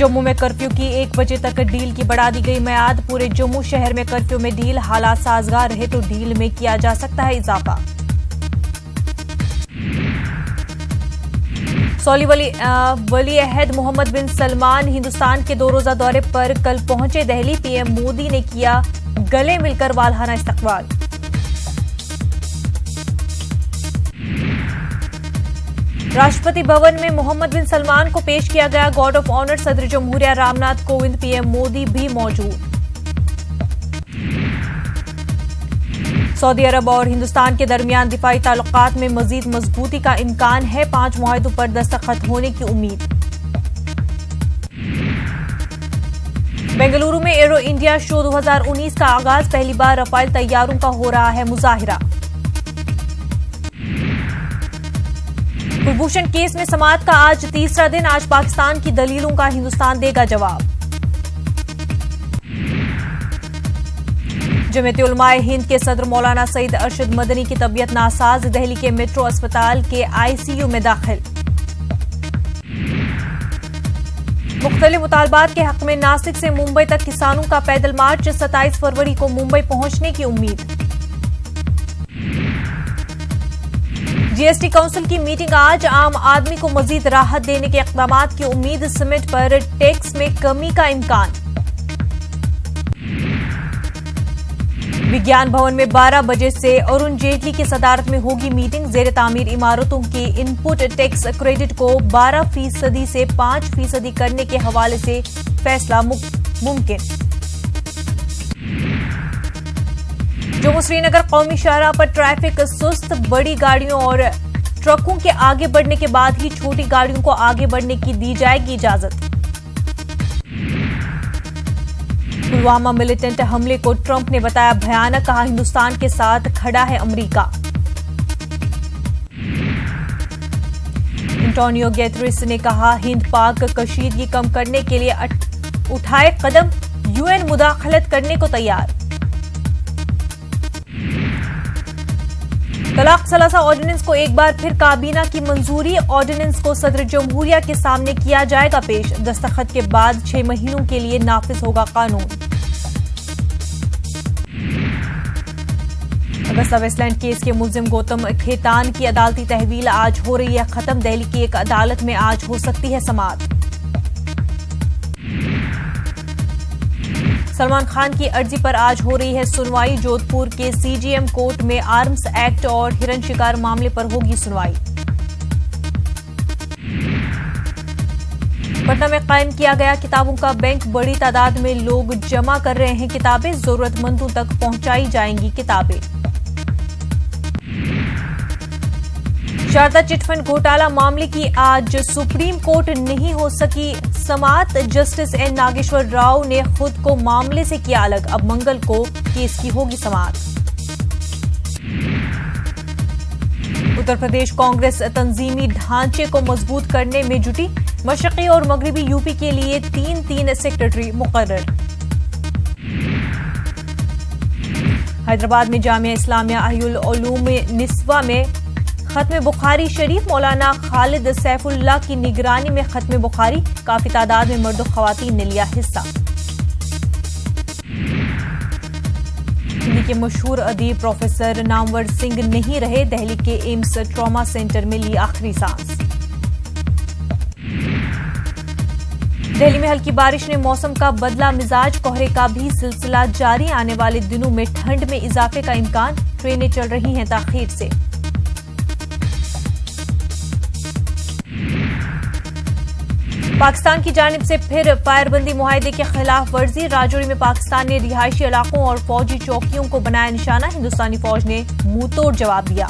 जम्मू में कर्फ्यू की 1 बजे तक डील की बढ़ा दी गई मियाद। पूरे जम्मू शहर में कर्फ्यू में डील, हालात साजगार रहे तो डील में किया जा सकता है इजाफा। सऊदी वली अहद मोहम्मद बिन सलमान हिंदुस्तान के 2 रोजा दौरे पर कल पहुंचे दिल्ली। पीएम मोदी ने किया गले मिलकर वालहाना इस्तकबाल। राष्ट्रपति भवन में मोहम्मद बिन सलमान को पेश किया गया गार्ड ऑफ ऑनर। सदर जमहूरिया रामनाथ कोविंद, पीएम मोदी भी मौजूद। सऊदी अरब और हिंदुस्तान के दरमियान दिफाई ताल्लुकात में मजीद मजबूती का इम्कान है। 5 मुआहदों पर दस्तखत होने की उम्मीद। बेंगलुरु में एरो इंडिया शो 2019 का आगाज। पहली बार रफाल तैयारों का हो रहा है मुजाहिरा। कुलभूषण केस में समाअत का आज तीसरा दिन। आज पाकिस्तान की दलीलों का हिंदुस्तान देगा जवाब। जमीयत-ए-उलमा-ए हिंद के सदर मौलाना सईद अरशद मदनी की तबीयत नासाज। दिल्ली के मेट्रो अस्पताल के आईसीयू में दाखिल। मुख्तलिफ मुतालबात के हक में नासिक से मुंबई तक किसानों का पैदल मार्च। 27 फरवरी को मुंबई पहुंचने की उम्मीद। जीएसटी काउंसिल की मीटिंग आज। आम आदमी को मजीद राहत देने के इक़दामात की उम्मीद। सीमेंट पर टैक्स में कमी का इम्कान। विज्ञान भवन में 12 बजे से अरुण जेटली की सदारत में होगी मीटिंग। जेर तामीर इमारतों की इनपुट टैक्स क्रेडिट को 12% से 5% करने के हवाले से फैसला मुमकिन। जम्मू श्रीनगर कौमी शाहराह पर ट्रैफिक सुस्त। बड़ी गाड़ियों और ट्रकों के आगे बढ़ने के बाद ही छोटी गाड़ियों को आगे बढ़ने की दी जाएगी इजाजत। पुलवामा मिलिटेंट हमले को ट्रंप ने बताया भयानक। कहा हिंदुस्तान के साथ खड़ा है अमेरिका। एंटोनियो गुतेरेस ने कहा हिंद पाक कशीदगी कम करने के लिए उठाए कदम। यूएन मुदाखलत करने को तैयार। तलाक सलासा ऑर्डिनेंस को एक बार फिर काबीना की मंजूरी। ऑर्डिनेंस को सदर जमहूरिया के सामने किया जाएगा पेश। दस्तखत के बाद 6 महीनों के लिए नाफिज होगा कानून। अगस्ता वेस्टलैंड केस के मुल्जिम गौतम खेतान की अदालती तहवील आज हो रही है खत्म। दिल्ली की एक अदालत में आज हो सकती है समाअत। सलमान खान की अर्जी पर आज हो रही है सुनवाई। जोधपुर के सीजीएम कोर्ट में आर्म्स एक्ट और हिरन शिकार मामले पर होगी सुनवाई। पटना में कायम किया गया किताबों का बैंक। बड़ी तादाद में लोग जमा कर रहे हैं किताबें। जरूरतमंदों तक पहुंचाई जाएंगी किताबें। शारदा चिटफंड घोटाला मामले की आज सुप्रीम कोर्ट नहीं हो सकी समाअत। जस्टिस एन नागेश्वर राव ने खुद को मामले से किया अलग। अब मंगल को केस की होगी समाअत। उत्तर प्रदेश कांग्रेस तंजीमी ढांचे को मजबूत करने में जुटी। मशरकी और मगरबी यूपी के लिए 3 सेक्रेटरी मुकर्रर। हैदराबाद में जामिया इस्लामिया अहियुल उलूम निस्वा में खत्म बुखारी शरीफ। मौलाना खालिद सैफुल्लाह की निगरानी में खत्म बुखारी। काफी तादाद में मर्द और खवातीन ने लिया हिस्सा। दिल्ली के मशहूर अदीब प्रोफेसर नामवर सिंह नहीं रहे। दिल्ली के एम्स ट्रॉमा सेंटर में ली आखिरी सांस। दिल्ली में हल्की बारिश ने मौसम का बदला मिजाज। कोहरे का भी सिलसिला जारी। आने वाले दिनों में ठंड में इजाफे का इम्कान। ट्रेनें चल रही हैं ताखीर से। पाकिस्तान की जानिब से फिर फायरबंदी मुआहदे के खिलाफ वर्जी। राजौरी में पाकिस्तान ने रिहायशी इलाकों और फौजी चौकियों को बनाया निशाना। हिंदुस्तानी फौज ने मुंहतोड़ जवाब दिया।